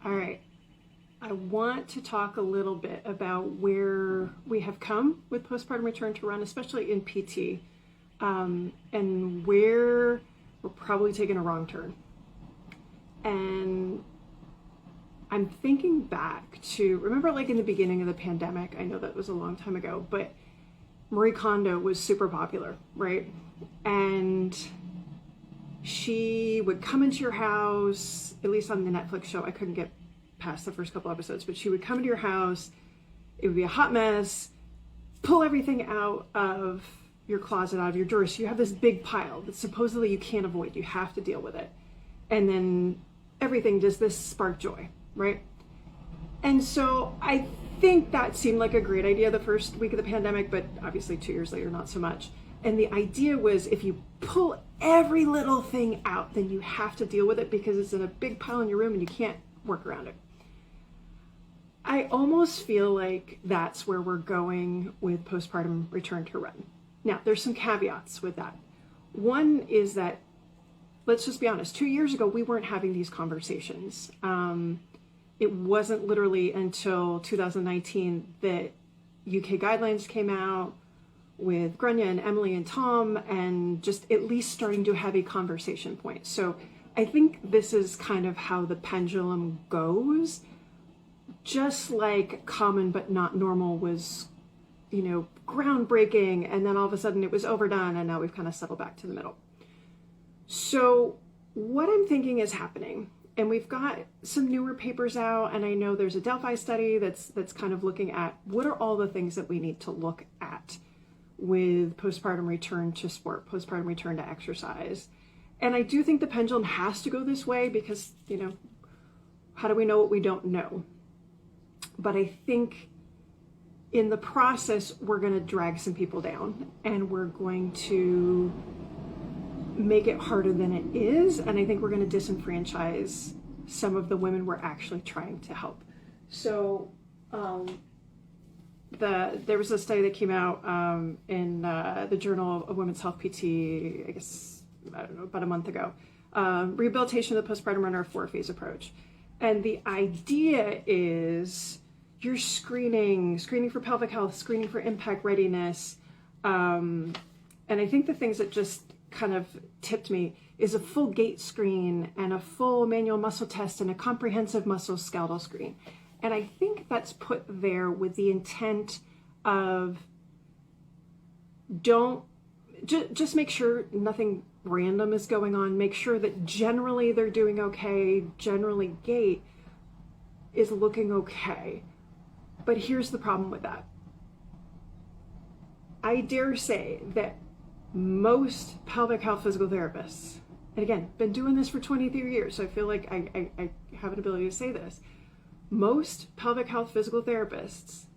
All right. I want to talk a little bit about where we have come with postpartum return to run, especially in PT, and where we're probably taking a wrong turn. And I'm thinking back to, remember like in the beginning of the pandemic, I know that was a long time ago, but Marie Kondo was super popular, right? And she would come into your house, at least on the Netflix show. I couldn't get past the first couple episodes, but she would come into your house. It would be a hot mess, pull everything out of your closet, out of your drawers. So you have this big pile that supposedly you can't avoid. You have to deal with it. And then everything does this spark joy, right? And so I think that seemed like a great idea the first week of the pandemic, but obviously 2 years later, not so much. And the idea was if you pull every little thing out, then you have to deal with it because it's in a big pile in your room and you can't work around it. I almost feel like that's where we're going with postpartum return to run. Now, there's some caveats with that. One is that, let's just be honest, 2 years ago, we weren't having these conversations. It wasn't literally until 2019 that UK guidelines came out with Grania and Emily and Tom, and just at least starting to have a conversation point. So I think this is kind of how the pendulum goes. Just like common but not normal was, groundbreaking, and then all of a sudden it was overdone, and now we've kind of settled back to the middle. So what I'm thinking is happening, and we've got some newer papers out, and I know there's a Delphi study that's kind of looking at what are all the things that we need to look at with postpartum return to sport, postpartum return to exercise. And I do think the pendulum has to go this way because, how do we know what we don't know? But I think in the process, we're going to drag some people down, and we're going to make it harder than it is. And I think we're going to disenfranchise some of the women we're actually trying to help. So there was a study that came out in the Journal of Women's Health PT, about a month ago, rehabilitation of the postpartum runner, 4-phase approach. And the idea is you're screening for pelvic health, screening for impact readiness. And I think the things that just kind of tipped me is a full gait screen and a full manual muscle test and a comprehensive muscle skeletal screen. And I think that's put there with the intent of just make sure nothing random is going on. Make sure that generally they're doing okay. Generally gait is looking okay. But here's the problem with that. I dare say that most pelvic health physical therapists, and again, been doing this for 23 years, so I feel like I have an ability to say this. Most pelvic health physical therapists,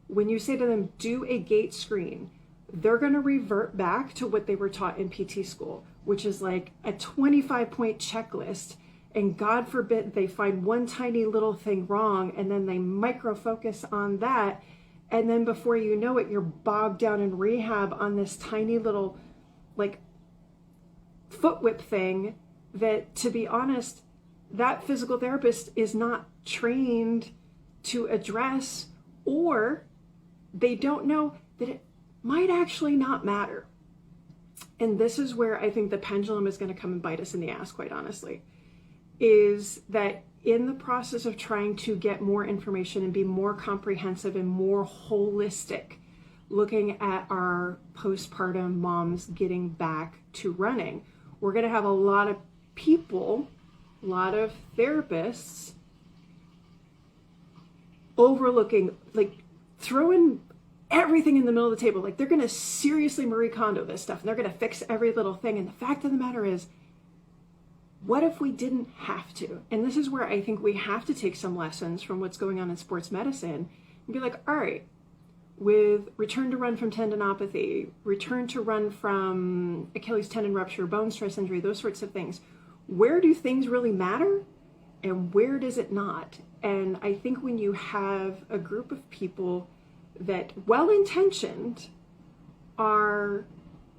when you say to them, do a gait screen, they're going to revert back to what they were taught in PT school, which is like a 25-point checklist. And God forbid they find one tiny little thing wrong, and then they micro focus on that. And then before you know it, you're bogged down in rehab on this tiny little like foot whip thing that, to be honest, that physical therapist is not trained to address, or they don't know that it might actually not matter. And this is where I think the pendulum is going to come and bite us in the ass, quite honestly, is that in the process of trying to get more information and be more comprehensive and more holistic, looking at our postpartum moms getting back to running, we're going to have a lot of people, a lot of therapists overlooking, like throwing everything in the middle of the table. Like they're going to seriously Marie Kondo this stuff, and they're going to fix every little thing. And the fact of the matter is, what if we didn't have to? And this is where I think we have to take some lessons from what's going on in sports medicine and be like, all right, with return to run from tendinopathy, return to run from Achilles tendon rupture, bone stress injury, those sorts of things, where do things really matter and where does it not? And I think when you have a group of people that, well-intentioned, are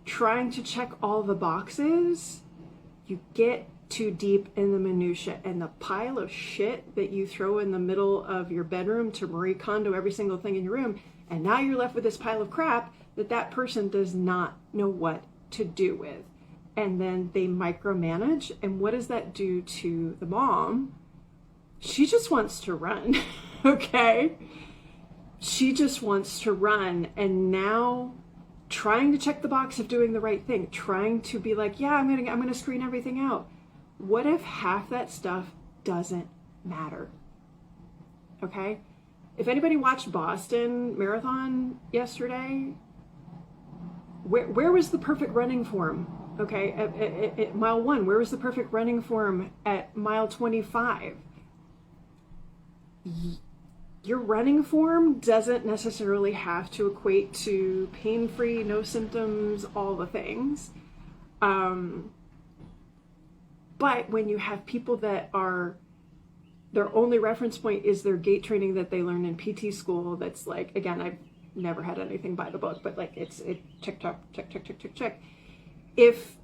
trying to check all the boxes, you get too deep in the minutia, and the pile of shit that you throw in the middle of your bedroom to Marie Kondo every single thing in your room, and now you're left with this pile of crap that person does not know what to do with. And then they micromanage, and what does that do to the mom? She just wants to run, okay? She just wants to run, and now trying to check the box of doing the right thing, trying to be like, yeah, I'm gonna screen everything out. What if half that stuff doesn't matter? Okay? If anybody watched Boston Marathon yesterday, where was the perfect running form? Okay, at mile 1, where was the perfect running form at mile 25? Your running form doesn't necessarily have to equate to pain-free, no symptoms, all the things. But when you have people that are, their only reference point is their gait training that they learned in PT school, that's like, again, I've never had anything by the book, but like it's check. If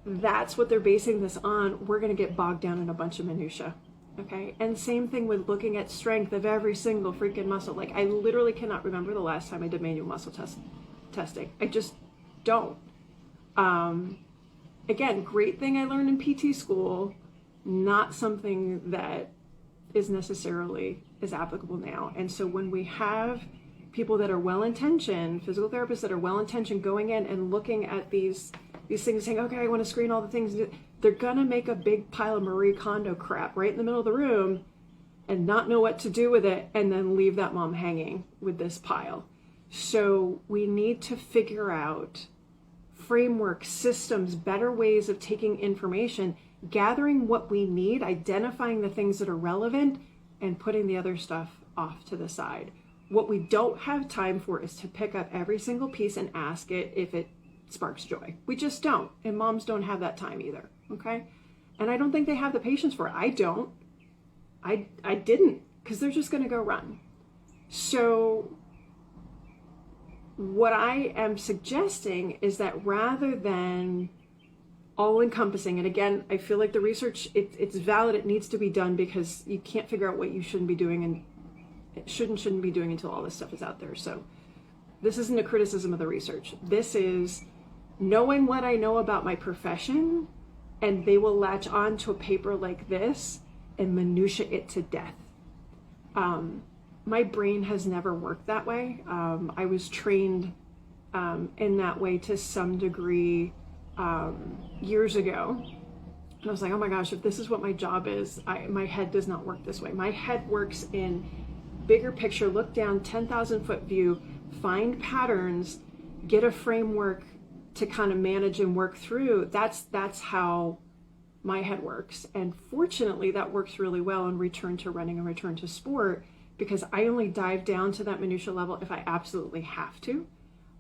that's what they're basing this on, we're going to get bogged down in a bunch of minutia. Okay. And same thing with looking at strength of every single freaking muscle. Like, I literally cannot remember the last time I did manual muscle testing. I just don't. Again, great thing I learned in PT school, not something that is necessarily as applicable now. And so when we have people that are well-intentioned, physical therapists that are well-intentioned, going in and looking at these things, saying, okay, I want to screen all the things, they're gonna make a big pile of Marie Kondo crap right in the middle of the room and not know what to do with it, and then leave that mom hanging with this pile. So we need to figure out framework, systems, better ways of taking information, gathering what we need, identifying the things that are relevant, and putting the other stuff off to the side. What we don't have time for is to pick up every single piece and ask it if it sparks joy. We just don't. And moms don't have that time either. Okay? And I don't think they have the patience for it. I don't. I didn't, because they're just going to go run. So what I am suggesting is that rather than all-encompassing, and again, I feel like the research, it's valid, it needs to be done, because you can't figure out what you shouldn't be doing and shouldn't be doing until all this stuff is out there. So this isn't a criticism of the research. This is knowing what I know about my profession, and they will latch on to a paper like this and minutia it to death. My brain has never worked that way. I was trained in that way to some degree years ago. And I was like, oh my gosh, if this is what my job is, my head does not work this way. My head works in bigger picture, look down, 10,000 foot view, find patterns, get a framework to kind of manage and work through. That's how my head works. And fortunately, that works really well in return to running and return to sport, because I only dive down to that minutia level if I absolutely have to.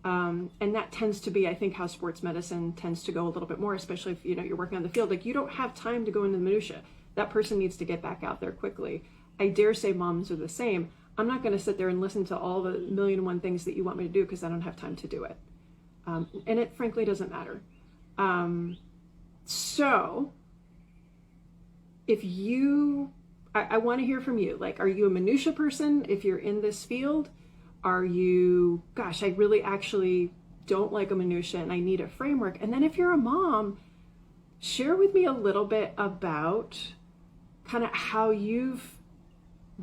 And that tends to be, I think, how sports medicine tends to go a little bit more, especially if you're working on the field. Like, you don't have time to go into the minutia. That person needs to get back out there quickly. I dare say moms are the same. I'm not going to sit there and listen to all the 1,000,001 things that you want me to do, because I don't have time to do it. And it frankly doesn't matter. So if I want to hear from you. Like, are you a minutia person if you're in this field? Are you, gosh, I really actually don't like a minutia and I need a framework? And then if you're a mom, share with me a little bit about kind of how you've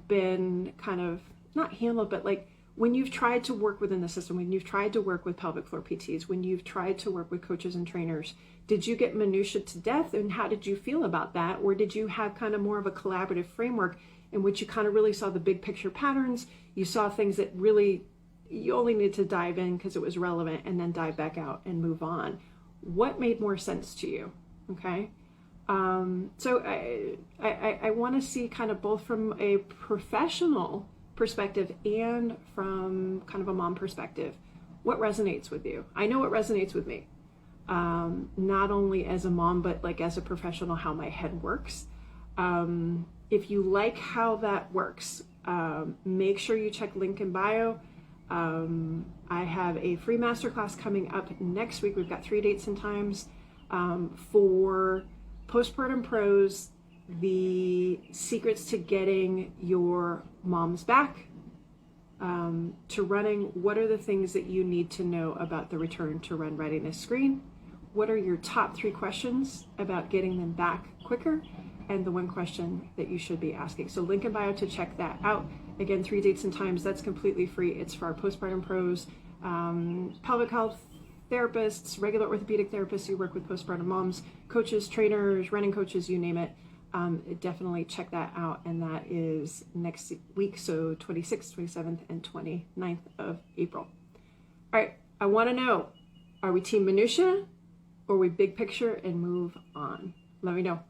been kind of not handled, but like when you've tried to work within the system, when you've tried to work with pelvic floor PTs, when you've tried to work with coaches and trainers, did you get minutia to death, and how did you feel about that? Or did you have kind of more of a collaborative framework in which you kind of really saw the big picture patterns? You saw things that really you only needed to dive in because it was relevant, and then dive back out and move on. What made more sense to you? Okay. So I want to see kind of both from a professional perspective and from kind of a mom perspective, what resonates with you. I know what resonates with me, not only as a mom, but like as a professional, how my head works. If you like how that works, make sure you check link in bio. I have a free masterclass coming up next week. We've got 3 dates and times for Postpartum Pros, the secrets to getting your moms back to running. What are the things that you need to know about the return to run readiness screen? What are your top 3 questions about getting them back quicker? And the 1 question that you should be asking. So link in bio to check that out. Again, 3 dates and times, that's completely free. It's for our Postpartum Pros, pelvic health therapists, regular orthopedic therapists who work with postpartum moms, coaches, trainers, running coaches, you name it. Definitely check that out. And that is next week, so 26th, 27th, and 29th of April. All right, I want to know, are we team minutia or are we big picture and move on? Let me know.